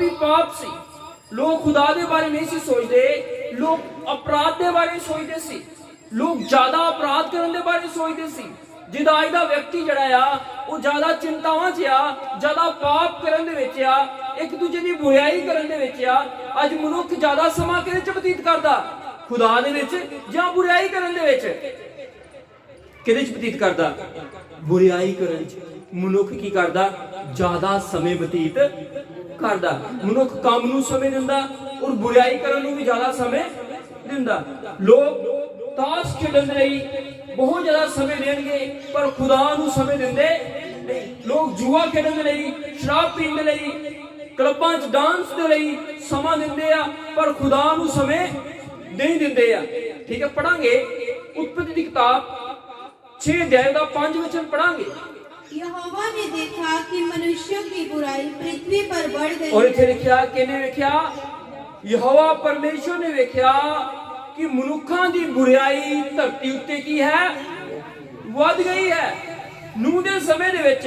ही पाप सी। लोग खुदा दे बारे नहीं सी सोचते, लोग अपराध दे बारे सोचते सी, लोग ज्यादा अपराध करने दे बारे सोचते सी। जिदा अज दा व्यक्ति जड़ा आ वो ज्यादा चिंतावां च आ, ज्यादा पाप करन दे विच आ, एक दूजे की बुराई करन दे विच आ। अज मनुख ज्यादा समा किहदे च बतीत करदा? खुदा दे विच जां बुराई करन दे विच? किहदे च बतीत करदा? बुराई करन च। मनुख की करदा? ज्यादा समय बतीत करदा। मनुख काम नूं समय दिंदा और बुराई करन नूं भी ज्यादा समय दिंदा। लोग ताश खेडन लई बहुत ज्यादा समय देंगे पर खुदा नूं समय दिंदे नहीं। लोग जुआ खेडन लई, शराब पीण लई, क्लबां च डांस दे लई समा दिंदे आ पर खुदा नूं समय नहीं दिंदे आ। ठीक है, पढ़ांगे उत्पत्ति की किताब 6 अध्याय का 5 वचन पढ़ांगे। यहोवा ने देखा कि मनुष्यों की बुराई पृथ्वी पर बढ़ गई। और इथे लिखा, किने वेख्या? यहोवा परमेश्वर ने वेख्या कि मनुखां दी बुराई धरती उत्ते की है? वध गई है। नूह दे समय दे विच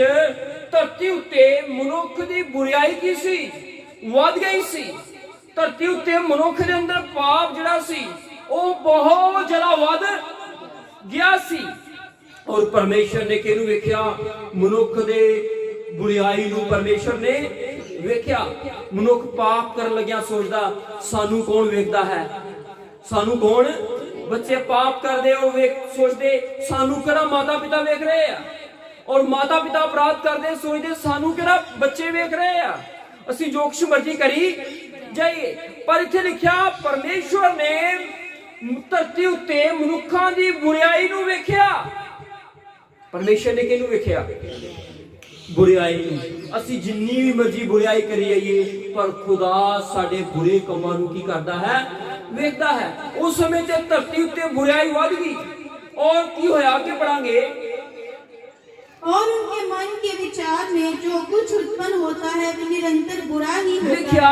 धरती उत्ते मनुख दी बुराई की सी? वध गई सी। धरती उत्ते मनुख दे अंदर पाप जिहड़ा सी ओ बहुत ज्यादा वध गया सी। और परमेश्वर ने किहनूं वेख्या? मनुख दे बुराई नूं परमेश्वर ने वेख्या। मनुख पाप करन लग्या सोचदा सानू कौन वेखदा है, सानू कौन? बच्चे पाप करदे और वे सोचदे सानू किहड़ा माता पिता वेख रहे आ, और माता पिता अपराध करदे सोचदे सानू किहड़ा बच्चे वेख रहे आ, असीं जो कुछ मर्जी करी जाइए। पर इत्थे लिखिया परमेश्वर ने धरती उत्ते मनुखां दी बुराई नूं वेख्या। परमेश्वर ने किहनूं वेख्या? बुराई नूं। असीं जिन्नी भी मर्जी बुराई करी जाइए पर खुदा साडे बुरे कामां नूं की करदा है? वेखदा है। उस समय ते धरती उत्ते बुराई वध गई और की होया आगे पढ़ांगे। और उनके मन के विचार में जो कुछ उत्पन्न होता है वह निरंतर बुरा ही होता है। लिखिया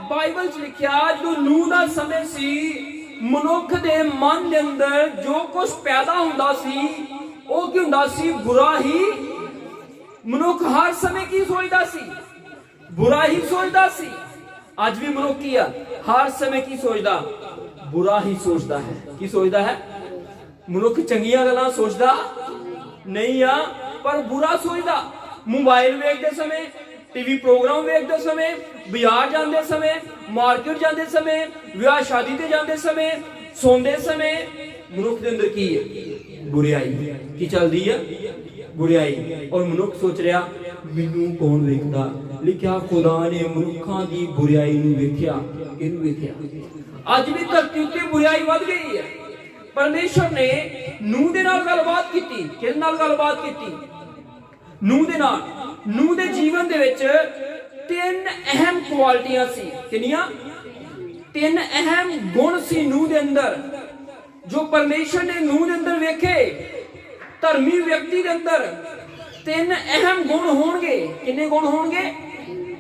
बाइबल च लिखिया जो नूह दा समय सी मनुख दे मन दे अंदर जो कुछ पैदा हुंदा सी ਉਹ ਕੀ ਹੁੰਦਾ ਸੀ? बुरा ही। मनुख हर समय की सोचदा सी? बुरा ही सोचदा सी। आज भी मनुख की हर समय की सोचदा? बुरा ही सोचदा है। की सोचदा है? मनुख चंगियां गल्लां सोचदा नहीं आ पर बुरा सोचदा। मोबाइल वेखदे समय, टीवी प्रोग्राम वेखदे समय, बाजार जांदे समय, मार्केट जांदे समय, विआह शादी ते जांदे समय, सोंदे समय मनुख दे अंदर की है? बुराई की चलदी है? बुराई। और मनुख सोच रहा मैनू कौन वेखदा? लिखिया खुदा ने मनुखां दी बुराई नूं वेख्या। किहनूं वेख्या? अज भी धरती उत्ते बुराई वध गई है। परमेश्वर ने नूह दे नाल गलबात कीती। किहदे नाल गलबात कीती? नूह दे नाल। नूह दे जीवन दे विच 3 अहम क्वालिटियां सी। किन्नियां? 3 अहम गुण सी नूह दे अंदर जो परमेश्वर ने नूह दे अंदर वेखे। धर्मी व्यक्ति दे अंदर 3 अहम गुण होणगे। किन्ने गुण होणगे?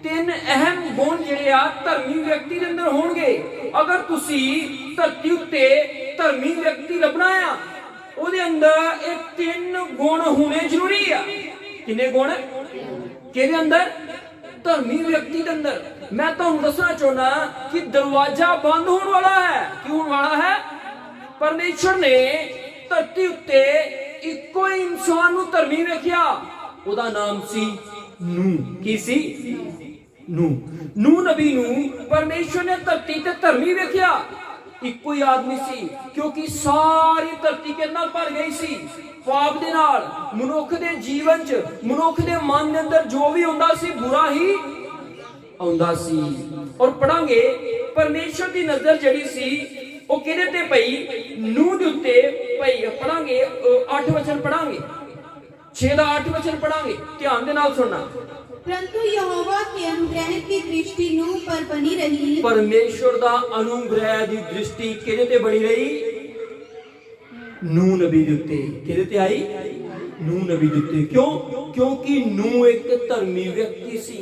3 अहम गुण जिहड़े आ धर्मी व्यक्ति दे अंदर होणगे। अगर तुसी धरती उत्ते धर्मी व्यक्ति लभना आ ओहदे अंदर ये 3 गुण होने जरूरी आ। किन्ने गुण? किहदे अंदर? धर्मी व्यक्ति दे अंदर। मैं तुहानूं दसना चाहुंदा कि दरवाजा बंद होने वाला है। क्यों होने वाला है? परमेश्वर ने धरती उत्ते इक्को ही इंसान नूं धर्मी वेख्या। ओहदा नाम सी नूह। की सी? नूह। नूह नबी नूं परमेश्वर ने धरती ते धर्मी वेख्या। इक्को ही आदमी सी क्योंकि सारी धरती के नाल भर गई सी पाप दे नाल। मनुख दे जीवन च मनुख दे मन दे अंदर जो भी हुंदा सी बुरा ही आउंदा सी। और पढ़ांगे परमेश्वर दी नजर जड़ी सी ਉਹ ਕਿਹਦੇ ਤੇ ਪਈ? ਨੂਹ ਦੇ ਉੱਤੇ ਪਈ। ਪੜਾਂਗੇ 8 ਵਚਨ ਪੜਾਂਗੇ, 6 ਦਾ 8 ਵਚਨ ਪੜਾਂਗੇ। ਧਿਆਨ ਦੇ ਨਾਲ ਸੁਣਨਾ। परंतु यहोवा के अनुग्रह की दृष्टि नूह पर बनी रही। परमेश्वर दा अनुग्रह दी दृष्टि किहदे ते बनी रही? नूह नबी दे उत्ते। किहदे ते आई? नूह नबी दे उत्ते। क्यों? क्योंकि नूह एक धर्मी व्यक्ति सी।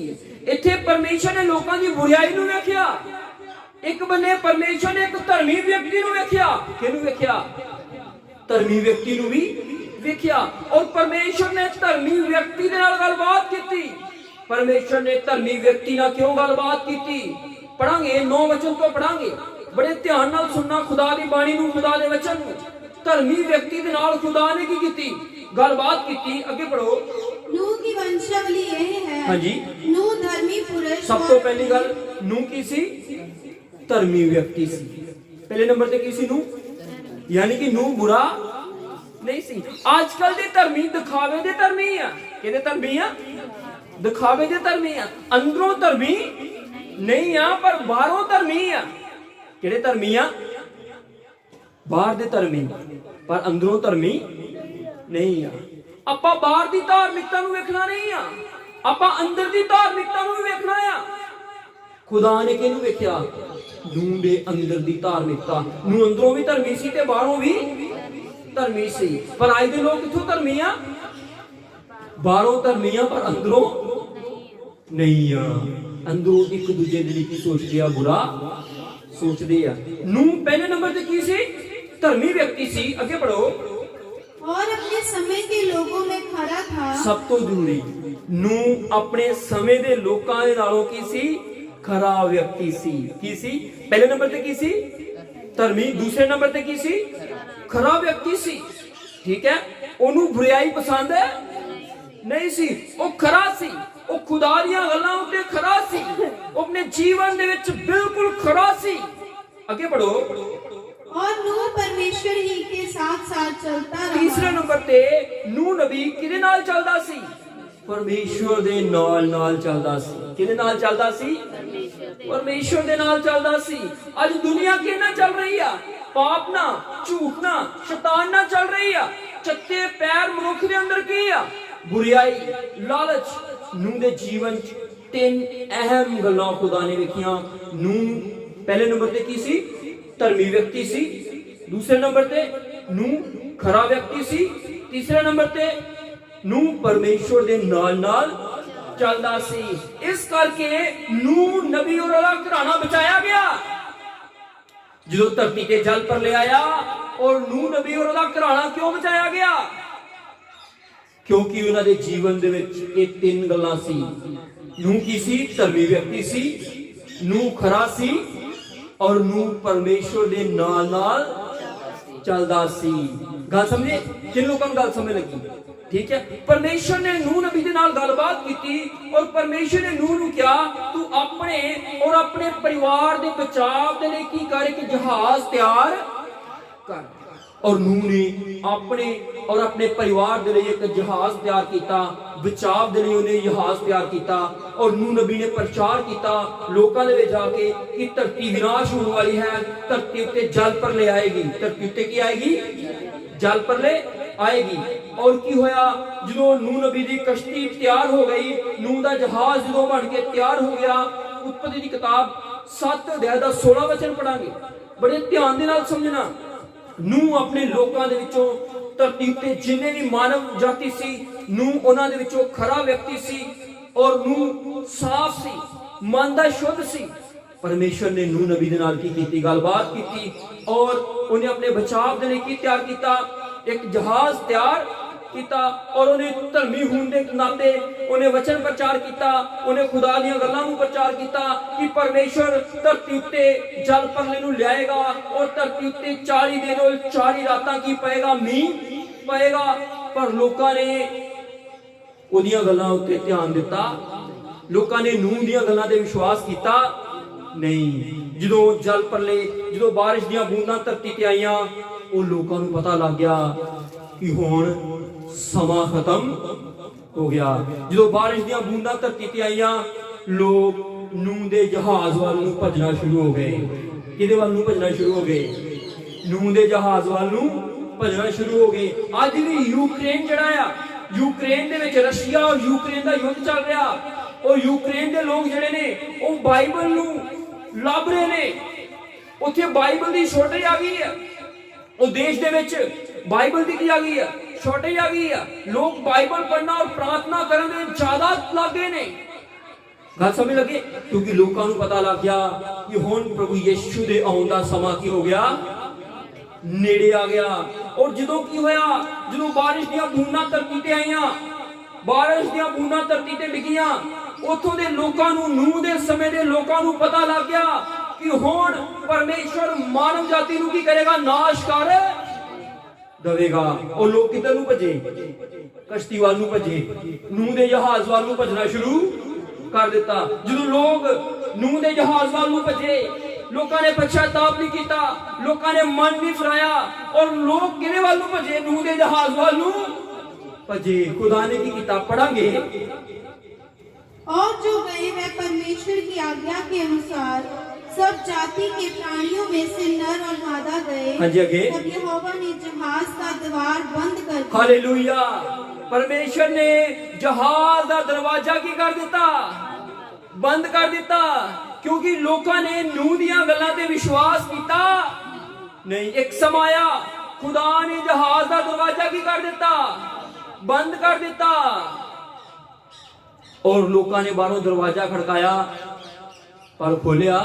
इत्थे परमेश्वर ने लोकां दी बुराई नूं वेखिया। एक बने परमेश्वर ने एक धर्मी व्यक्ति नूं वेख्या। किहनूं वेख्या? धर्मी व्यक्ति नूं भी वेख्या। और परमेश्वर ने धर्मी व्यक्ति दे नाल गलबात कीती। परमेश्वर ने धर्मी व्यक्ति नाल क्यों गलबात की? पढ़ांगे 9 वचन तो पढ़ांगे, बड़े ध्यान नाल सुनना खुदा दी बाणी नूं, खुदा दे वचन नूं। धर्मी व्यक्ति दे नाल खुदा ने की कीती? गलबात की। अगे पढ़ो। नूह की वंशावली यह है। हाँ जी। नूह धर्मी पुरुष। सब तो पहली गल, नूह की सी? धर्मी व्यक्ति सी। पहले नंबर ते की सी? नूह। यानी कि नूह बुरा नहीं सी। आजकल दे धर्मी दिखावे दे धर्मी आ। किहदे धर्मी आ? दिखावे दे धर्मी आ। अंदरों धर्मी नहीं आ, पर बाहरों धर्मी आ। किहड़े धर्मी आ? बाहर दे धर्मी, पर अंदरों धर्मी नहीं आ। ਆਪਾਂ ਬਾਹਰ ਦੀ ਧਾਰਮਿਕਤਾ ਨੂੰ ਵੇਖਣਾ ਨਹੀਂ ਆ, ਆਪਾਂ ਅੰਦਰ ਦੀ ਧਾਰਮਿਕਤਾ ਨੂੰ ਵੀ ਵੇਖਣਾ ਆ। ਖੁਦਾ ਨੇ ਕਿਹਨੂੰ ਵੇਖਿਆ? ਨੂਹ ਦੇ ਅੰਦਰ ਦੀ ਧਾਰਮਿਕਤਾ ਨੂੰ। ਅੰਦਰੋਂ ਵੀ ਧਰਮੀ ਸੀ ਤੇ ਬਾਹਰੋਂ ਵੀ ਧਰਮੀ ਸੀ। ਪਰ ਅੱਜ ਦੇ ਲੋਕ ਕਿੱਥੋਂ ਧਰਮੀ ਆ? ਬਾਹਰੋਂ ਧਰਮੀ ਆ, ਪਰ ਅੰਦਰੋਂ ਨਹੀਂ ਆ। ਅੰਦਰੋਂ ਇੱਕ ਦੂਜੇ ਦੇ ਲਈ ਕੀ ਸੋਚਦੇ ਆ? ਬੁਰਾ ਸੋਚਦੇ ਆ। ਨੂਹ ਪਹਿਲੇ ਨੰਬਰ ਤੇ ਕੀ ਸੀ? ਧਰਮੀ ਵਿਅਕਤੀ ਸੀ। ਅੱਗੇ ਪੜੋ। और अपने समय के लोगों में खरा था। सब तो जरूरी, नूह अपने समय दे लोकां दे नालों की सी? खरा व्यक्ति सी। की सी? पहले नंबर ते की सी? धर्मी। दूसरे नंबर ते की सी? खरा व्यक्ति सी। ठीक है। ओनू बुराई पसंद है नहीं सी, ओ खरा सी। ओ खुदा दीयां गल्लां उत्ते खरा सी। ओ अपने जीवन दे विच बिल्कुल खरा सी। आगे पढ़ो। और नूह परमेश्वर ही के साथ साथ चलता रहा। तीसरे नंबर ते नूह नबी किदे नाल चलदा सी? परमेश्वर दे नाल नाल चलदा सी। किदे नाल चलदा सी? परमेश्वर दे नाल चलदा सी। आज दुनिया किहदे नाल चल रही आ? पाप ना, झूठ ना, शैतान ना चल रही आ। चत्ते पैर मनुख दे अंदर की आ? बुराई, लालच। नूह दे जीवन च 3 अहम गल्लां खुदा ने वेखियां। नूह पहले नंबर ते की सी? धर्मी व्यक्ति सी। दूसरे नंबर ते नूह खरा व्यक्ति सी। तीसरे नंबर ते नूह परमेश्वर दे नाल नाल चलदा सी। इस करके नूह नबी और ओदा घराना बचाया गया। जो धरती ते जल पर ले आया, और नूह नबी और ओदा घराना क्यों बचाया गया? क्योंकि उन्हां दे जीवन दे विच ये 3 गल्लां सी। नूह की सी? धर्मी व्यक्ति सी। नूह खरा सी, और नूह परमेश्वर दे नाल नाल चलदा सी। गल समझे? किन लोगों को गल समझ लगी? ठीक है। परमेश्वर ने नूह नबी दे नाल गलबात की, और परमेश्वर ने नूह नूं कहा, तू अपने और अपने परिवार दे बचाव दे लई की कर, एक जहाज तैयार कर। और नूह ने अपने और अपने परिवार दे लई एक जहाज तैयार किया। बचाव दे लई उन्हें जहाज तैयार किया। और नूह नबी ने प्रचार किया लोकां दे विच जाके कि धरती विनाश होने वाली है, धरती उत्ते जल पर ले आएगी। धरती उत्ते की आएगी? जल पर ले आएगी। और की होया? जो नूह नबी दी कश्ती तैयार हो गई, नूह दा जहाज जो बन के तैयार हो गया। उत्पत्ति दी किताब 7 अध्याय दा 16 वचन पढ़ांगे, बड़े ध्यान दे नाल समझना। नूह अपने लोकां दे विचों, धरती उत्ते जिन्ने भी मानव जाति सी, नूह उन्हां दे विचों खरा व्यक्ति सी। और नूह साफ सी, मन दा शुद्ध सी। परमेश्वर ने नूह नबी दे नाल की कीती? गलबात कीती, और उन्हें अपने बचाव दे लई की तैयार कीता? एक जहाज तैयार किया। और उन्हें धर्मी होने के नाते उन्हें वचन प्रचार किया, उन्हें खुदा दीयां गल्लां नूं प्रचार किया कि परमेश्वर धरती उत्ते जल परले नूं लियाएगा, और धरती उत्ते 40 दिन और 40 रातां की पएगा? मींह पएगा। पर लोकां ने उहदियां गल्लां उत्ते ध्यान दिता। लोकां ने नूह दीयां गल्लां ते विश्वास किया नहीं। जो जल परले, जो बारिश दीयां बूंदां धरती ते आईयां, ਉਹ ਲੋਕਾਂ ਨੂੰ ਪਤਾ ਲੱਗ ਗਿਆ ਕਿ ਹੁਣ ਸਮਾਂ ਖਤਮ ਹੋ ਗਿਆ। ਜਦੋਂ ਬਾਰਿਸ਼ ਦੀਆਂ ਬੂੰਦਾਂ ਧਰਤੀ ਤੇ ਆਈਆਂ, ਲੋਕ ਨੂਹ ਦੇ ਜਹਾਜ਼ ਵੱਲ ਨੂੰ ਭੱਜਣਾ ਸ਼ੁਰੂ ਹੋ ਗਏ। ਕਿਹਦੇ ਵੱਲ ਨੂੰ ਭੱਜਣਾ ਸ਼ੁਰੂ ਹੋ ਗਏ? ਨੂਹ ਦੇ ਜਹਾਜ਼ ਵੱਲ ਨੂੰ ਭੱਜਣਾ ਸ਼ੁਰੂ ਹੋ ਗਏ। ਅੱਜ ਵੀ ਯੂਕਰੇਨ ਜਿਹੜਾ ਆ, ਯੂਕਰੇਨ ਦੇ ਵਿੱਚ ਰਸ਼ੀਆ ਔਰ ਯੂਕਰੇਨ ਦਾ ਯੁੱਧ ਚੱਲ ਰਿਹਾ। ਉਹ ਯੂਕਰੇਨ ਦੇ ਲੋਕ ਜਿਹੜੇ ਨੇ ਉਹ ਬਾਈਬਲ ਨੂੰ ਲੱਭ ਰਹੇ ਨੇ। ਉੱਥੇ ਬਾਈਬਲ ਦੀ ਸ਼ੋਰਟੇਜ ਆ ਗਈ ਹੈ। ਉਹ ਦੇਸ਼ ਦੇ ਵਿੱਚ ਬਾਈਬਲ ਦੀ ਕੀ ਆ ਗਈ ਹੈ? ਸ਼ੋਰਟੇਜ ਆ ਗਈ ਹੈ। ਲੋਕ ਬਾਈਬਲ ਪੜ੍ਹਨਾ ਔਰ ਪ੍ਰਾਰਥਨਾ ਕਰਨ ਦੇ ਜ਼ਿਆਦਾ ਲੱਗੇ ਨੇ। ਗੱਲ ਸਮਝ ਲੱਗੇ? ਕਿਉਂਕਿ ਲੋਕਾਂ ਨੂੰ ਪਤਾ ਲੱਗ ਗਿਆ ਕਿ ਹੁਣ ਪ੍ਰਭੂ ਯਿਸੂ ਦੇ ਆਉਣ ਦਾ ਸਮਾਂ ਕੀ ਹੋ ਗਿਆ? ਨੇੜੇ ਆ ਗਿਆ। ਔਰ ਜਦੋਂ ਕੀ ਹੋਇਆ? ਜਦੋਂ ਬਾਰਿਸ਼ ਦੀਆਂ ਬੂੰਦਾਂ ਧਰਤੀ ਤੇ ਆਈਆਂ, ਬਾਰਿਸ਼ ਦੀਆਂ ਬੂੰਦਾਂ ਧਰਤੀ ਤੇ ਡਿੱਗੀਆਂ, ਉਥੋਂ ਦੇ ਲੋਕਾਂ ਨੂੰ, ਨੂਹ ਦੇ ਸਮੇਂ ਦੇ ਲੋਕਾਂ ਨੂੰ ਪਤਾ ਲੱਗ ਗਿਆ ਕਿ ਹੁਣ ਪਰਮੇਸ਼ਵਰ ਮਾਨਵ ਜਾਤੀ ਨੂੰ ਕੀ ਕਰੇਗਾ? ਨਾਸ਼ ਕਰ ਦਵੇਗਾ। ਉਹ ਲੋਕ ਕਿੱਧਰ ਨੂੰ ਭੱਜੇ? ਕਸ਼ਤੀ ਵੱਲ ਨੂੰ ਭੱਜੇ, ਨੂਹ ਦੇ ਜਹਾਜ਼ ਵੱਲ ਨੂੰ ਭੱਜਣਾ ਸ਼ੁਰੂ ਕਰ ਦਿੱਤਾ। ਜਦੋਂ ਲੋਕ ਨੂਹ ਦੇ ਜਹਾਜ਼ ਵੱਲ ਨੂੰ ਭੱਜੇ, ਲੋਕਾਂ ਨੇ ਪਛਤਾਪ ਨਹੀਂ ਕੀਤਾ, ਲੋਕਾਂ ਨੇ ਮਨ ਨਹੀਂ ਫਿਰਾਇਆ, ਔਰ ਲੋਕ ਕਿਹਦੇ ਵੱਲ ਨੂੰ ਭੱਜੇ? ਨੂਹ ਦੇ ਜਹਾਜ਼ ਵੱਲ ਨੂੰ ਭੱਜੇ। खुदा ने की किताब पढ़ांगे। और जो गए वह परमेश्वर की आज्ञा के अनुसार सब जाति के प्राणियों में से नर और मादा गए। हाँ जी, आगे। तब यहोवा ने जहाज का द्वार बंद कर दिया। हालेलुया। परमेश्वर ने जहाज का दरवाजा की कर दिता? बंद कर दिता। क्योंकि लोगों ने नूह दियां गल्लां ते विश्वास किया नहीं। एक समाया खुदा ने जहाज का दरवाजा की कर दिता? बंद कर दिता। और लोगों ने बाहरों दरवाजा खड़काया, पर खोलिया।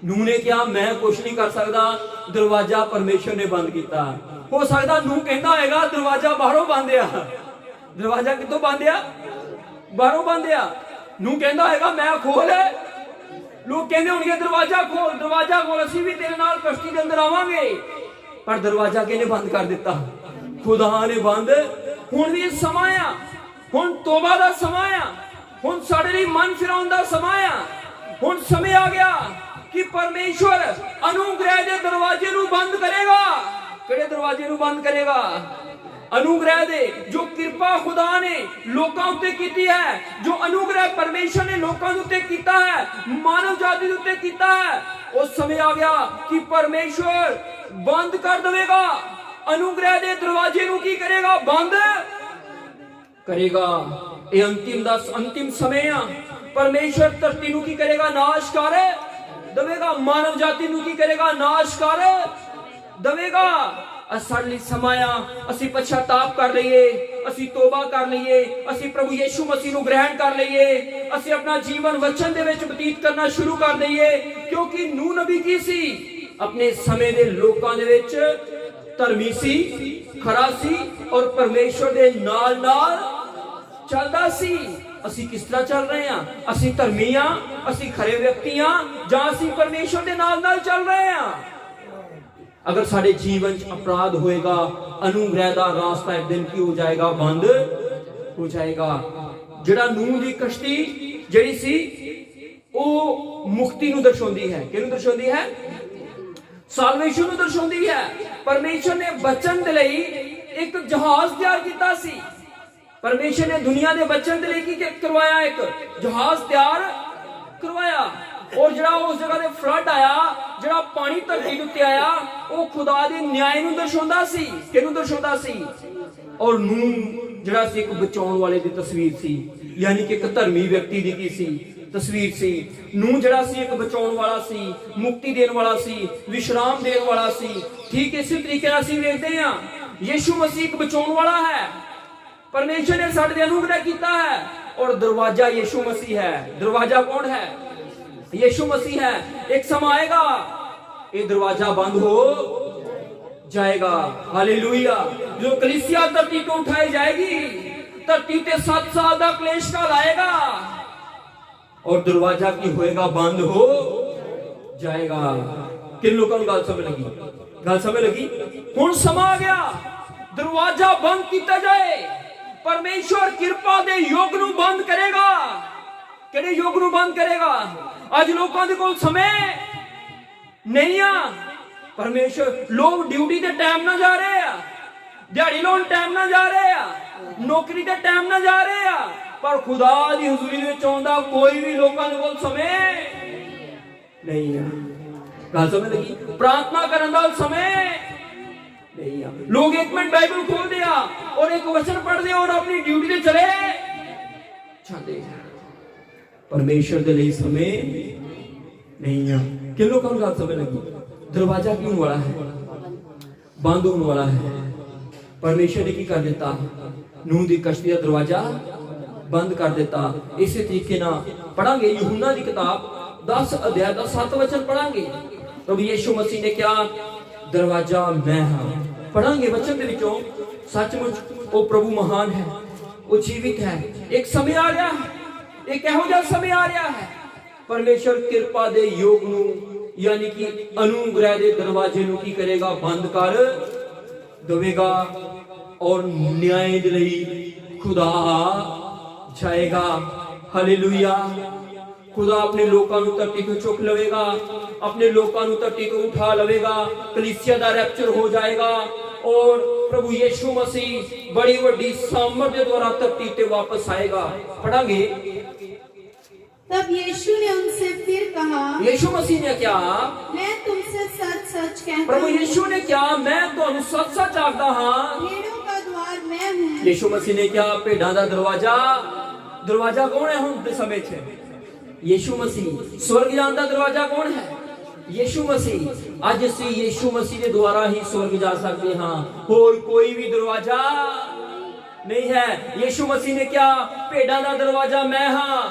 नूह ने कहा मैं कुछ नहीं कर सकता, दरवाजा परमेश्वर ने बंद किया। हो सकता नूह कहता होगा दरवाजा बाहरों बंद आ। दरवाजा कितों बंद आ? बाहरों बंद आ। नूह कहता होगा मैं खोल। लोग कहते होंगे दरवाजा खोल, दरवाजा खोल, असीं भी तेरे नाल कश्ती के अंदर आवांगे। पर दरवाजा किहने बंद कर दिता? खुदा ने बंद। हुण भी समा आ, हुण तौबा दा समा आ, हुण साडे लई मन फिराउण दा समा आ। हुण समय आ गया कि परमेश्वर अनुग्रह दे दरवाजे नूं बंद करेगा। किहड़े दरवाजे नूं बंद करेगा? अनुग्रह दे। जो कृपा खुदा ने लोकां उत्ते कीती है, जो अनुग्रह परमेश्वर ने लोकां उत्ते कीता है, मानव जाति दे उत्ते कीता है, उस समय आ गया कि परमेश्वर बंद कर देगा। अनुग्रह दे दरवाजे नूं की करेगा? बंद करेगा। ये अंतिम समय आ। परमेश्वर धरती नूं की करेगा? नाश कर देगा। मानव जाति नूं की करेगा? नाश कर देगा। साडे लई समा आ, असीं पछताप कर लईए, असीं तौबा कर लईए, असीं प्रभु यीशु मसीह नूं ग्रहण कर लईए, असीं अपना जीवन वचन दे विच बतीत करना शुरू कर दईए। क्योंकि नूह नबी की सी? अपने समय दे लोकां दे विच धर्मी सी, खरा सी, और परमेश्वर दे नाल नाल चलदा सी। असीं किस तरह चल रहे हैं? असीं धर्मी आ, असीं खरे व्यक्ति आ, जां असीं परमेश्वर दे नाल नाल चल रहे हैं? अगर साडे जीवन च अपराध होएगा, अनुग्रह दा रास्ता एक दिन की हो जाएगा? बंद हो जाएगा। जिहड़ा नूह दी कश्ती जिहड़ी सी ਉਹ ਮੁਕਤੀ ਨੂੰ ਦਰਸਾਉਂਦੀ ਹੈ। ਕਿਹਨੂੰ ਦਰਸਾਉਂਦੀ ਹੈ? ਸਾਲਵੇਸ਼ਨ ਨੂੰ ਦਰਸਾਉਂਦੀ ਹੈ। ਪਰਮੇਸ਼ਰ ਨੇ ਬਚਨ ਦੇ ਲਈ ਇੱਕ ਜਹਾਜ਼ ਤਿਆਰ ਕੀਤਾ ਸੀ। ਪਰਮੇਸ਼ਰ ਨੇ ਦੁਨੀਆ ਦੇ ਬਚਨ ਦੇ ਲਈ ਕੀ ਕਰਵਾਇਆ? ਇੱਕ ਜਹਾਜ਼ ਤਿਆਰ ਕਰਵਾਇਆ। और जड़ा उस जगह ते फ्लड आया, जड़ा पानी धरती दे उत्ते आया, वो खुदा दे न्याय नूं दर्शाउंदा सी। किहनूं दर्शाउंदा सी? और नूह जड़ा सी एक बचाउण वाले दी तस्वीर सी, यानी कि एक धर्मी व्यक्ति दी की सी तस्वीर सी। नूह जड़ा सी एक बचाउण वाला सी, मुक्ति देण वाला सी, विश्राम देण वाला सी। ठीक इसी तरीके नाल असीं वेखदे हां यीशु मसीह एक बचाउण वाला है। परमेश्वर ने साडे ते अनुग्रह कीता है, और दरवाजा यीशु मसीह है। दरवाजा कौन है? यीशु मसीह है। एक समय आएगा ये दरवाजा बंद हो जाएगा। हालेलुया। जो कलीसिया धरती को उठाई जाएगी, धरती पे 7 साल का क्लेश काल आएगा, और दरवाजा की होएगा? बंद हो जाएगा। किन लोगों को गल समझ लगी? गल समझ लगी? हुण समा आ गया दरवाजा बंद किया जाए। परमेश्वर कृपा दे योग नूं बंद करेगा। किहड़े योग नूं बंद करेगा? अज लोगों के कोल समय नहीं आ। परमेश्वर लोग ड्यूटी के टाइम ना जा रहे हैं, दिहाड़ी लाउण टाइम ना जा रहे हैं, नौकरी के टाइम ना जा रहे हैं, पर खुदा दी हुजूरी विच आउंदा कोई भी लोगों के कोल समय नहीं है। गल समझ लगी? प्रार्थना करन दा समय नहीं है। लोग 1 मिनट बाइबल खोलते हैं और एक वचन पढ़ते हैं और अपनी ड्यूटी से चले जाते हैं। परमेश्वर के लिए समय नहीं है। किन लोगों को गल समझ लगी? दरवाजा क्यों वाला है? बंद होने वाला है। परमेश्वर ने की कर दिता? नूह दी कश्ती का दरवाजा बंद कर दिता। इसी तरीके ना पढ़ांगे यूहन्ना दी किताब 10 अध्याय का 7 वचन पढ़ांगे। तो यीशु मसीह ने क्या? दरवाजा मैं हां। पढ़ांगे वचन के विचों। सचमुच वो प्रभु महान है, वो जीवित है। एक समय आ गया एक ਇਹੋ ਜਿਹਾ ਸਮੇਂ ਆ ਰਿਹਾ ਹੈ ਪਰਮੇਸ਼ਰ ਕਿਰਪਾ ਦੇ ਯੋਗ ਨੂੰ ਯਾਨੀ ਕਿ ਅਨੁਗ੍ਰਹਿ ਦੇ ਦਰਵਾਜ਼ੇ ਨੂੰ ਕੀ ਕਰੇਗਾ ਬੰਦ ਕਰ ਦੇਵੇਗਾ ਔਰ ਨਿਆਂ ਦੇ ਲਈ खुदा जाएगा हालेलुया खुदा अपने लोगों को धरती को चुक लवेगा अपने लोगों को धरती को उठा लवेगा कलीसिया दा रैप्चर हो जाएगा और प्रभु यीशु मसीह बड़ी बड़ी सामर्थ्य द्वारा धरती पे वापस आएगा पढ़ांगे तब यीशु ने उनसे फिर कहा यीशु मसीह ने क्या मैं तुमसे सच सच कहता प्रभु हूं यीशु ने क्या मैं तो सच सच आखदा हां भेड़ों का द्वार मैं हूं यीशु मसीह ने क्या भेड़ां दा दरवाजा दरवाजा कौन है हुण दे समय च यीशु मसीह स्वर्ग जाण दा दरवाजा कौन है यीशु मसीह आज ਅਸੀਂ यीशु मसीह ਦੇ ਦੁਆਰਾ ਹੀ स्वर्ग जा सकते हां और कोई भी दरवाजा नहीं है यीशु मसीह ने क्या भेड़ां दा दरवाजा मैं हां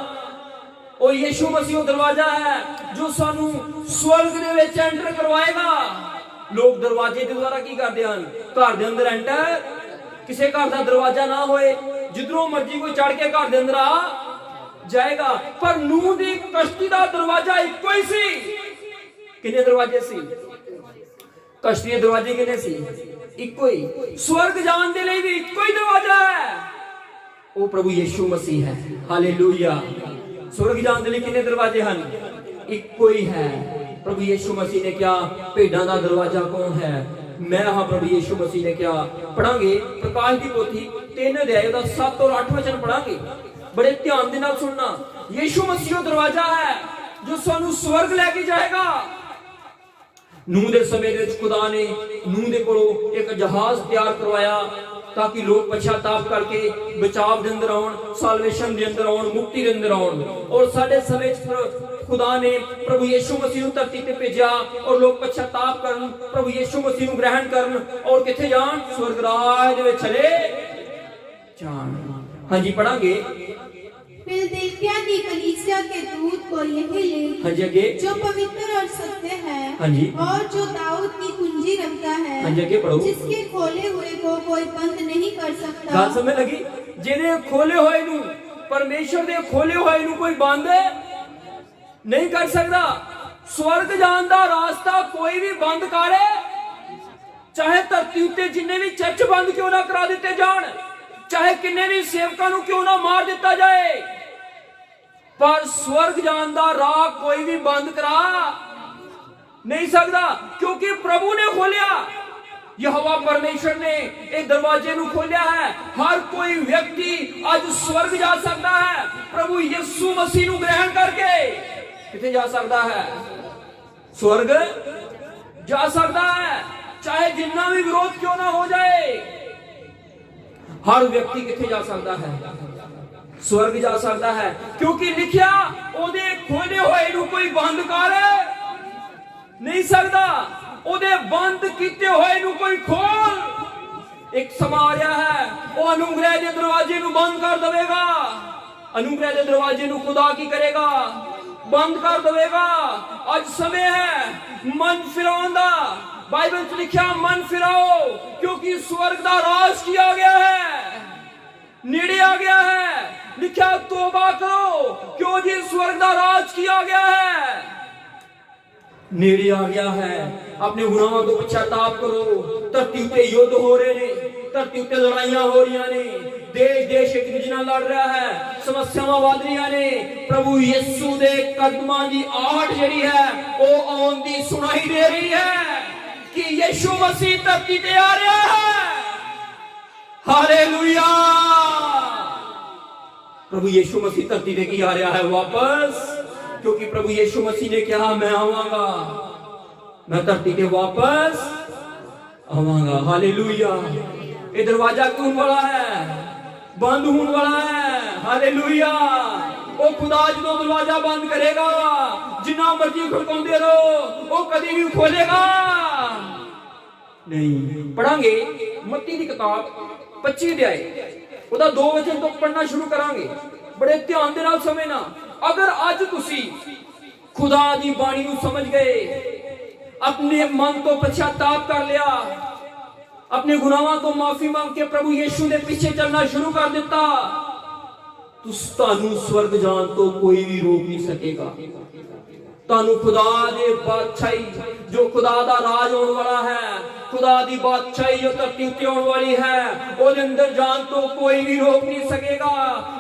और यीशु मसीह वो दरवाजा है जो सानू स्वर्ग दे विच एंटर करवाएगा लोग दरवाजे दे द्वारा की करदे हन घर दे अंदर एंटर किसी घर दा दरवाजा ना होए जिधरों मर्जी कोई चढ़ के घर दे अंदर आ जाएगा पर नूह दी कश्ती दा दरवाजा इक्को ही सी कितने दरवाजे सी कश्ती दे दरवाजे कितने सी इक्को ही स्वर्ग जान दे लई भी इक्को ही दरवाजा है वो प्रभु यीशु मसीह है हालेलुया स्वर्ग जान दे लई कितने दरवाजे हन इक्को ही है प्रभु यीशु मसीह ने क्या भेड़ां दा दरवाजा कौन है मैं हां प्रभु यीशु मसीह ने क्या पढ़ांगे प्रकाश दी पोथी 3 अध्याय दा 7 और 8 वचन पढ़ांगे बड़े ध्यान दे नाल सुनना यीशु मसीह वो दरवाजा है जो सानू स्वर्ग लेके जाएगा नूह दे समय दे खुदा ने नूह दे कोलों एक जहाज तैयार करवाया ताकि लोग पश्चाताप करके बचाव दे अंदर आउण साल्वेशन दे अंदर आउण मुक्ति दे अंदर आउण और साडे समय खुदा ने प्रभु यीशु मसीह ਨੂੰ ਧਰਤੀ ਤੇ ਭੇਜਿਆ और लोग पश्चाताप करन प्रभु यीशु मसीह ਨੂੰ ग्रहण करन और किथे जाण स्वर्ग राज दे विच चले जाण हां जी पढ़ांगे फिलदेल्फिया की कलीसिया के दूत को यही लिख हां जी आगे जो पवित्र और सत्य है हां जी और जो दाऊद की कुंजी रखता है हां जी आगे पढ़ो जिसके खोले हुए को कोई बंद नहीं कर सकता गल समझ लगी जिहदे खोले होए नु परमेश्वर दे खोले होए नु कोई बंद नहीं कर सकता स्वर्ग जान दा रास्ता कोई भी बंद करे चाहे धरती उत्ते जिन्ने भी चर्च बंद क्यों ना करा दिते जान चाहे किन्ने भी सेवकां नु क्यों ना मार दिता जाए पर स्वर्ग जान दा राह कोई भी बंद करा नहीं सकता क्योंकि प्रभु ने खोलिया यहोवा परमेश्वर ने एक दरवाजे नु खोलिया है हर कोई व्यक्ति आज स्वर्ग जा सकता है प्रभु यीशु मसीह नु ग्रहण करके किथे जा सकता है स्वर्ग जा सकता है चाहे जितना भी विरोध क्यों ना हो जाए हर व्यक्ति किथे जा सकता है स्वर्ग जा सकता है क्योंकि लिखिया ओदे खोले होए नु कोई बंद कर नहीं सकता ओदे बंद कीते होए नु कोई खोल एक समा आ रहा है वो अनुग्रह के दरवाजे नु बंद कर देगा अनुग्रह के दरवाजे नु खुदा की करेगा बंद कर देगा आज समय है मन फिराउण दा बाइबल च लिखा मन फिराओ क्योंकि स्वर्ग दा राज किया गया है नेड़े आ गया है लिखा तौबा करो क्यों जी स्वर्ग दा राज किया गया है नेड़े आ गया है अपने गुनाहों को पश्चाताप करो धरती उत्ते युद्ध हो रहे ने धरती उत्ते लड़ाइयां हो रही ने देश देश एक दूजे नाल लड़ रहा है समस्यावां वध रही ने प्रभु यीशु दे कदमां दी आहट जेड़ी है वो आउण दी सुनाई दे रही है कि यीशु मसीह धरती ते आ रहा है हालेलुया प्रभु यीशु मसीह धरती ते की आ रहा है वापस क्योंकि प्रभु यीशु मसीह ने कहा मैं आवांगा मैं धरती पे वापस आवांगा हालेलुया ये दरवाजा कौन वाला है बंद होने वाला है हालेलुया वो खुदा जो दरवाजा बंद करेगा जिन्ना मर्जी खड़काउंदे रहो वो कभी भी खोलेगा नहीं पढ़ांगे मत्ती की किताब 25 अध्याय ਉਹਦਾ 2 ਵਚਨ ਤੋਂ ਪੜਨਾ ਸ਼ੁਰੂ ਕਰਾਂਗੇ ਬੜੇ ਧਿਆਨ ਦੇ ਨਾਲ ਸਮਝਣਾ ਅਗਰ ਅੱਜ ਤੁਸੀਂ ਖੁਦਾ ਦੀ ਬਾਣੀ ਨੂੰ ਸਮਝ ਗਏ अपने मन को पश्चाताप कर लिया अपने गुनाहों को माफी मांग के प्रभु यीशु के पीछे चलना शुरू कर दिता ਤੁਹਾਨੂੰ स्वर्ग जान तो कोई भी रोक नहीं सकेगा। ਤੁਹਾਨੂੰ खुदा दे बादशाही जो खुदा दा राज होने वाला है, खुदा दी बादशाही जो धरती उत्ते होने वाली है, ਉਹਦੇ अंदर जान तो कोई भी रोक नहीं सकेगा।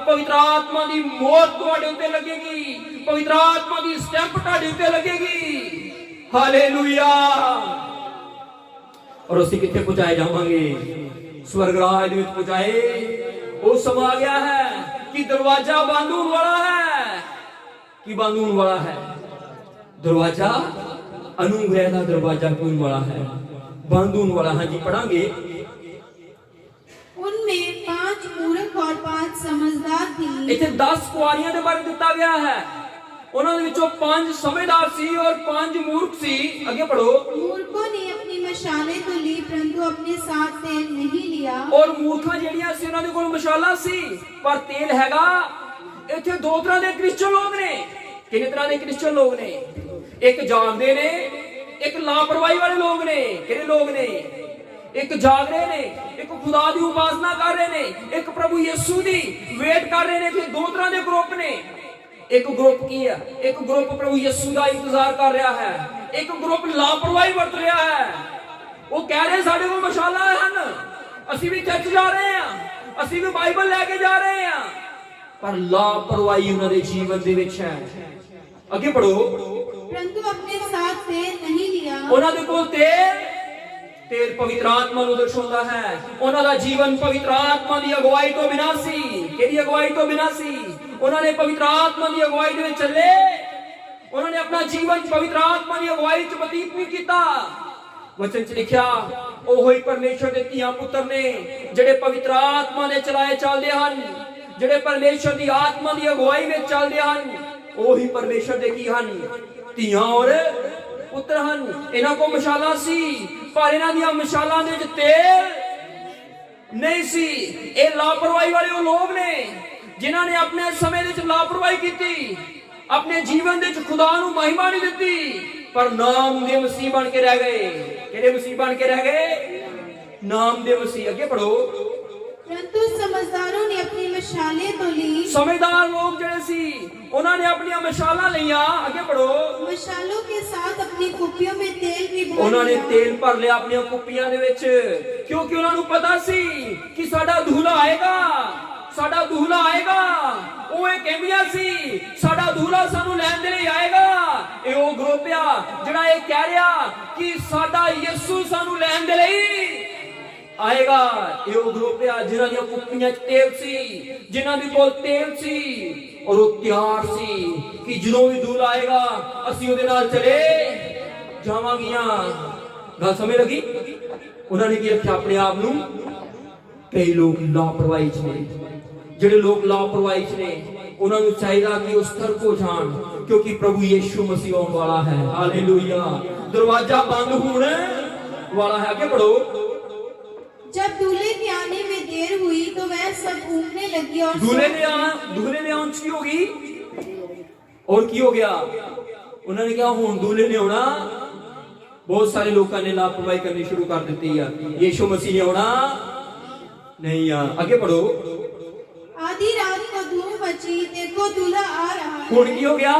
पवित्र आत्मा दी मौत ਤੁਹਾਡੇ ਉੱਤੇ लगेगी, पवित्र आत्मा दी स्टैंप ਤੁਹਾਡੇ ਉੱਤੇ लगेगी। हालेलुया। और ਅਸੀਂ ਕਿੱਥੇ ਪਹੁੰਚਾਏ ਜਾਵਾਂਗੇ? स्वर्ग राज ਦੇ ਵਿੱਚ ਪਹੁੰਚਾਏ। ਉਹ ਸਮਾਂ ਆ ਗਿਆ है कि दरवाजा बंद होने वाला है। कि बंद होने वाला है? दरवाजा, अनुग्रह का दरवाजा होने वाला है, बंद होने वाला है। जी पढ़ांगे। उनमें 5 मूर्ख और 5 समझदार थी। इतने 10 कुआरियां के बारे दिता गया है। उन्होंने विचों 5 समझदार सी और 5 मूर्ख सी। आगे पढ़ो। मूर्खों ने अपनी मशालें तो ली परंतु अपने साथ तेल नहीं लिया। और मूर्खां ਜਿਹੜੀਆਂ ਸੀ ਉਹਨਾਂ ਦੇ ਕੋਲ ਮਸ਼ਾਲਾ ਸੀ ਪਰ ਤੇਲ ਹੈਗਾ। ਇੱਥੇ ਦੋ ਤਰ੍ਹਾਂ ਦੇ ਕ੍ਰਿਸਚੀਅਨ ਲੋਕ ਨੇ। ਕਿੰਨੇ ਤਰ੍ਹਾਂ ਦੇ ਕ੍ਰਿਸਚੀਅਨ ਲੋਕ ਨੇ? ਇੱਕ ਜਾਗਦੇ ਨੇ, ਇੱਕ ਲਾਪਰਵਾਹੀ ਵਾਲੇ ਲੋਕ ਨੇ। ਕਿਹੜੇ ਲੋਕ ਨੇ? ਇੱਕ ਜਾਗ ਰਹੇ ਨੇ, ਇੱਕ ਖੁਦਾ ਦੀ ਉਪਾਸਨਾ ਕਰ ਰਹੇ ਨੇ, ਇੱਕ ਪ੍ਰਭੂ ਯਿਸੂ ਦੀ ਵੇਟ ਕਰ ਰਹੇ ਨੇ। ਫਿਰ ਦੋ ਤਰ੍ਹਾਂ ਦੇ ਗਰੁੱਪ ਨੇ। ਇੱਕ ਗਰੁੱਪ ਕੀ ਹੈ? ਇੱਕ ਗਰੁੱਪ ਪ੍ਰਭੂ ਯਿਸੂ ਦਾ ਇੰਤਜ਼ਾਰ ਕਰ ਰਿਹਾ ਹੈ, ਇੱਕ ਗਰੁੱਪ ਲਾਪਰਵਾਹੀ ਵਰਤ ਰਿਹਾ ਹੈ। ਉਹ ਕਹਿ ਰਹੇ ਸਾਡੇ ਕੋਲ ਮਸ਼ਾਲਾ ਹਨ, ਅਸੀਂ ਵੀ ਚਰਚ ਜਾ ਰਹੇ ਹਾਂ, ਅਸੀਂ ਵੀ ਬਾਈਬਲ ਲੈ ਕੇ ਜਾ ਰਹੇ ਹਾਂ, ਪਰ ਲਾਪਰਵਾਹੀ ਉਹਨਾਂ ਦੇ ਜੀਵਨ ਦੇ ਵਿੱਚ ਹੈ। ਅੱਗੇ ਪੜੋ। परंतु अपने साथ तेल नहीं लिया। ਉਹਨਾਂ ਦੇ ਕੋਲ ਤੇਲ ਪਵਿੱਤਰ ਆਤਮਾ ਨੂੰ ਦਰਸਾਉਂਦਾ ਹੈ। ਉਹਨਾਂ ਦਾ ਜੀਵਨ ਪਵਿੱਤਰ ਆਤਮਾ ਦੀ ਅਗਵਾਈ ਤੋਂ ਬਿਨਾਂ ਸੀ। ਕਿਹਦੀ ਅਗਵਾਈ ਤੋਂ ਬਿਨਾਂ ਸੀ? ਉਹਨਾਂ ਨੇ ਪਵਿੱਤਰ ਆਤਮਾ ਦੀ ਅਗਵਾਈ ਦੇ ਵਿੱਚ ਚੱਲੇ। ਉਹਨਾਂ ਨੇ ਆਪਣਾ ਜੀਵਨ ਪਵਿੱਤਰ ਆਤਮਾ ਦੀ ਅਗਵਾਈ ਚ ਬਤੀਤ ਨਹੀਂ ਕੀਤਾ। ਵਚਨ ਚ ਲਿਖਿਆ ਉਹ ਹੀ ਪਰਮੇਸ਼ਰ ਦੇ ਧੀਆਂ ਪੁੱਤਰ ਨੇ ਜਿਹੜੇ ਪਵਿੱਤਰ ਆਤਮਾ ਦੇ ਚਲਾਏ ਚੱਲਦੇ ਹਨ, ਜਿਹੜੇ ਪਰਮੇਸ਼ਰ ਦੀ ਆਤਮਾ ਦੀ ਅਗਵਾਈ ਵਿੱਚ ਚੱਲਦੇ ਹਨ। ਉਹੀ ਪਰਮੇਸ਼ਰ ਦੇ ਕੀ ਹਨ? ਧੀਆਂ ਔਰ ਪੁੱਤਰ ਹਨ। ਇਹਨਾਂ ਕੋਲ ਮਸ਼ਾਲਾ ਸੀ ਪਰ ਇਹਨਾਂ ਦੀਆਂ ਮਸ਼ਾਲਾਂ ਦੇ ਵਿੱਚ ਤੇਲ ਨਹੀਂ ਸੀ। ਇਹ ਲਾਪਰਵਾਹੀ ਵਾਲੇ ਉਹ ਲੋਕ ਨੇ ਜਿਨ੍ਹਾਂ ਨੇ ਆਪਣੇ ਸਮੇਂ ਦੇ ਵਿੱਚ ਲਾਪਰਵਾਹੀ ਕੀਤੀ, ਆਪਣੇ ਜੀਵਨ ਦੇ ਵਿੱਚ ਖੁਦਾ ਨੂੰ ਮਹਿਮਾ ਨਹੀਂ ਦਿੱਤੀ, ਪਰ ਨਾਮ ਦੇ ਮਸੀਹ ਬਣ ਕੇ ਰਹਿ ਗਏ। ਕਿਹੜੇ ਮਸੀਹ ਬਣ ਕੇ ਰਹਿ ਗਏ? ਨਾਮ ਦੇ ਮਸੀਹ। ਅੱਗੇ ਪੜੋ। परंतु समझदारों ने अपनी मशालें तो ली। ਸਮਝਦਾਰ ਲੋਕ ਜਿਹੜੇ ਸੀ ਉਹਨਾਂ ਨੇ ਆਪਣੀਆਂ ਮਸ਼ਾਲਾਂ ਲਈਆਂ। ਅੱਗੇ ਪੜੋ। मशालों के साथ अपनी कुप्पियों में तेल भी भर ਉਹਨਾਂ ਨੇ लिया। ਤੇਲ ਭਰ ਲਿਆ ਆਪਣੀਆਂ ਕੁੱਪੀਆਂ ਦੇ ਵਿੱਚ, ਕਿਉਂਕਿ ਉਹਨਾਂ ਨੂੰ ਪਤਾ ਸੀ ਕਿ ਸਾਡਾ ਦੂਹਲਾ ਆਏਗਾ, ਸਾਡਾ ਦੂਹਲਾ ਆਏਗਾ। ਉਹ ਇਹ ਕਹਿੰਦੀਆਂ ਸੀ ਸਾਡਾ ਦੂਹਲਾ ਸਾਨੂੰ ਲੈਣ ਦੇ ਲਈ ਆਏਗਾ। ਇਹ ਉਹ ਗਰੁੱਪ ਆ ਜਿਹੜਾ ਇਹ ਕਹਿ ਰਿਹਾ ਕਿ ਸਾਡਾ ਯਿਸੂ ਸਾਨੂੰ ਲੈਣ ਦੇ ਲਈ ਆਏਗਾ। ਇਹ ਉਹ ਗਰੁੱਪ ਆ ਜਿਨ੍ਹਾਂ ਦੀਆਂ ਕੁੱਪੀਆਂ 'ਚ ਤੇਲ ਸੀ, ਜਿਨ੍ਹਾਂ ਦੇ ਕੋਲ ਤੇਲ ਸੀ ਔਰ ਉਹ ਤਿਆਰ ਸੀ ਕਿ ਜਦੋਂ ਵੀ ਦੂਹਲਾ ਆਏਗਾ ਅਸੀਂ ਉਹਦੇ ਨਾਲ ਚਲੇ ਜਾਵਾਂਗੀਆਂ। ਗੱਲ ਸਮਝ ਲੱਗੀ? ਉਹਨਾਂ ਨੇ ਕੀ ਰੱਖਿਆ ਆਪਣੇ ਆਪ ਨੂੰ? ਕਈ ਲੋਕ ਲਾਪਰਵਾਹੀ 'ਚ ਨੇ। ਜਿਹੜੇ ਲੋਕ ਲਾਪਰਵਾਹੀ 'ਚ ਨੇ ਉਹਨਾਂ ਨੂੰ ਚਾਹੀਦਾ ਕਿ ਉਹ ਸਤਰਕ ਹੋ ਜਾਣ, ਕਿਉਂਕਿ ਪ੍ਰਭੂ ਯਿਸੂ ਮਸੀਹ ਆਉਣ ਵਾਲਾ ਹੈ। ਹਾਲੇਲੂਇਆ। ਦਰਵਾਜ਼ਾ ਬੰਦ ਹੋਣ ਵਾਲਾ है। आगे पढ़ो। जब दूल्हे के आने में देर हुई तो वह सब घूमने लगी और दूल्हे ने आउं की होगी और की हो गया? उन्होंने क्या हुन दूल्हे ने आना। बहुत सारे लोगों ने लापरवाही करनी शुरू कर दी है। यीशु मसीह ने आना नहीं आ। आगे पढ़ो। आधी रात को धूम मची, देखो दूल्हा आ रहा है। हुन की हो गया?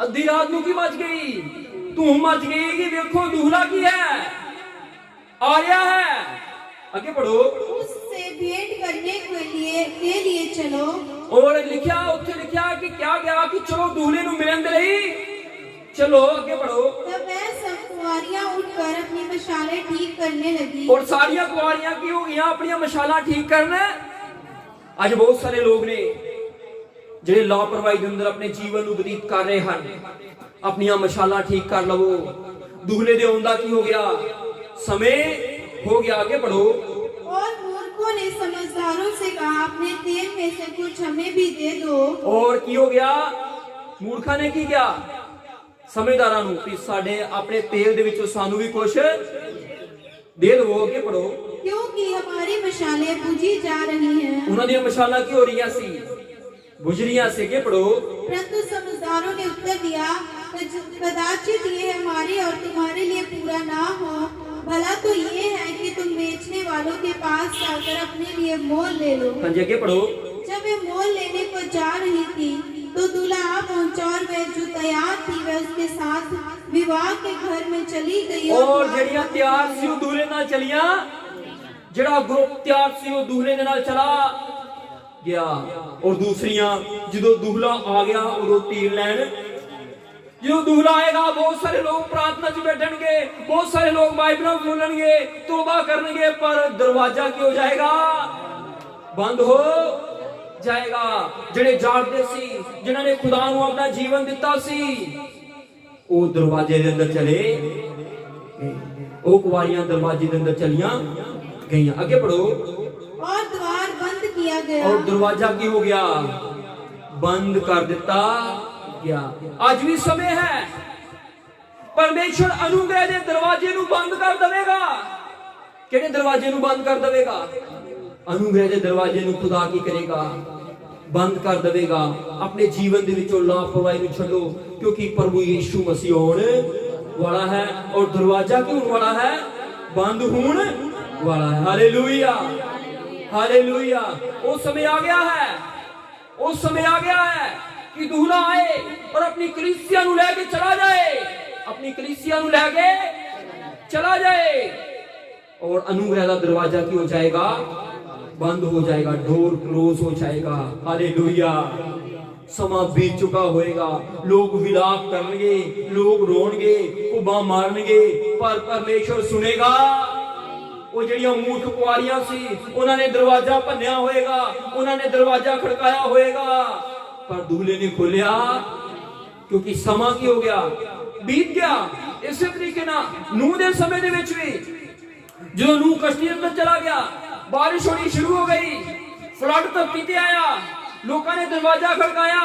अद्धी रात नूं की बच गई? धूम मच गई कि देखो दूल्हा की है, आ रहा है। आगे पढ़ो। उससे भेंट करने के लिए चलो। और लिखा उत्थे लिखा कि क्या गया कि चलो दूल्हे नूं मिलन दे लई चलो। आगे पढ़ो। तब वह सब कुंवारियां उठकर अपनी मशालें ठीक करने लगी। और सारियां कुंवारियां की हो गईयां अपनी मशाला ठीक करने। आज बहुत सारे लोग ने ਜਿਹੜੇ ਲਾਪਰਵਾਹੀ ਦੇ ਅੰਦਰ ਆਪਣੇ ਜੀਵਨ ਨੂੰ ਬਤੀਤ ਕਰ ਰਹੇ ਹਨ। ਆਪਣੀਆਂ ਮਸ਼ਾਲਾਂ ਠੀਕ ਕਰ ਲਵੋ। दूल्हे ਦੇ ਆਉਣ ਦਾ ਕੀ ਹੋ ਗਿਆ? समय हो गया। आगे बढ़ो। और मूर्खों ने समझदारों से कहा अपने तेल में से कुछ हमें भी दे दो। और की हो गया? मूर्खा ने की किया? समझदारां नूं कि साडे अपने तेल दे विचों सानू भी कुछ दे दो। आगे बढ़ो। क्योंकि हमारी मशालें बुझी जा रही हैं। उन्हां दी मशालां की हो रही सी? बुझ रही सी। आगे बढ़ो। परंतु समझदारों ने उत्तर दिया कदाचित ये हमारे और तुम्हारे लिए पूरा ना हो, भला तो ये है कि तुम बेचने वालों के पास जाकर अपने लिए मोल ले लो। हाँ जी। आगे पढ़ो। जब वे मोल लेने को जा रही थी तो दूल्हा आ पहुंचा और वह जो तैयार थी वह उसके साथ विवाह के घर में चली गई और ਜਿਹੜੀਆਂ ਤਿਆਰ ਸੀ ਉਹ ਦੂल्हे ਨਾਲ ਚਲੀਆਂ ਜਿਹੜਾ ਗਰੁੱਪ ਤਿਆਰ ਸੀ ਉਹ ਦੂल्हे ਦੇ ਨਾਲ ਚਲਾ ਗਿਆ और दूसरियां ਜਦੋਂ दूल्हा आ गया ਉਦੋਂ ਤੀਰ ਲੈਣ जो दूल्हा आएगा बहुत सारे लोग प्रार्थना च बैठेंगे बहुत सारे लोग बाइबल बोलेंगे तौबा करेंगे पर दरवाजा क्यों हो जाएगा बंद हो जाएगा ਜਿਹੜੇ ਜਾਣਦੇ ਸੀ ਜਿਨ੍ਹਾਂ ਨੇ ਖੁਦਾ ਨੂੰ ਆਪਣਾ ਜੀਵਨ ਦਿੱਤਾ ਸੀ ਉਹ ਦਰਵਾਜ਼ੇ ਦੇ ਅੰਦਰ ਚਲੇ ਉਹ ਕੁਵਾਰੀਆਂ ਦਰਵਾਜ਼ੇ ਦੇ ਅੰਦਰ ਚਲੀਆਂ ਗਈਆਂ ਅੱਗੇ ਪੜੋ और द्वार बंद किया गया और दरवाजा की हो गया बंद कर दिता गया आज भी समय है परमेश्वर अनुग्रह के दरवाजे ਨੂੰ ਬੰਦ ਕਰ ਦੇਵੇਗਾ ਕਿਹੜੇ ਦਰਵਾजे ਨੂੰ ਬੰਦ ਕਰ ਦੇਵੇਗਾ अनुग्रह के दरवाजे ਨੂੰ खुदा की करेगा बंद कर देवेगा अपने जीवन ਦੇ ਵਿੱਚੋਂ ਲਾਪਰਵਾਹੀ ਨੂੰ ਛੱਡੋ क्योंकि प्रभु यीशु मसीह होने वाला है और दरवाजा क्यों वाला है बंद होने वाला है हालेलुया हालेलुया वो समय आ गया है वो समय आ गया है कि दूल्हा आए और अपनी कलीसिया नु लेके चला जाए अपनी कलीसिया नु लेके चला जाए और अनुग्रह का दरवाजा की हो जाएगा बंद हो जाएगा डोर क्लोज हो जाएगा हालेलुया समा बीत चुका होएगा लोग विलाप करेंगे लोग रोणगे कुबा मारनगे पर परमेश्वर सुनेगा ਉਹ ਜਿਹੜੀਆਂ ਮੂਰਖ ਕੁਆਰੀਆਂ ਸੀ ਉਹਨਾਂ ਨੇ ਦਰਵਾਜ਼ਾ ਭੰਨਿਆ ਹੋਏਗਾ ਉਹਨਾਂ ਨੇ ਦਰਵਾਜ਼ਾ ਖੜਕਾਇਆ ਹੋਏਗਾ ਪਰ ਦੂल्हे ਨੇ ਖੋਲਿਆ ਕਿਉਂਕਿ ਸਮਾਂ ਕੀ ਹੋ ਗਿਆ ਬੀਤ ਗਿਆ ਇਸੇ ਤਰੀਕੇ ਨਾਲ ਨੂਹ ਦੇ ਸਮੇਂ ਦੇ ਵਿੱਚ ਵੀ ਜਦੋਂ ਨੂਹ ਕਸ਼ਤੀ ਅੰਦਰ ਚਲਾ ਗਿਆ ਬਾਰਿਸ਼ ਹੋਣੀ ਸ਼ੁਰੂ ਹੋ ਗਈ ਫਲੱਡ ਧਰਤੀ ਤੇ ਆਇਆ ਲੋਕਾਂ ਨੇ ਦਰਵਾਜ਼ਾ ਖੜਕਾਇਆ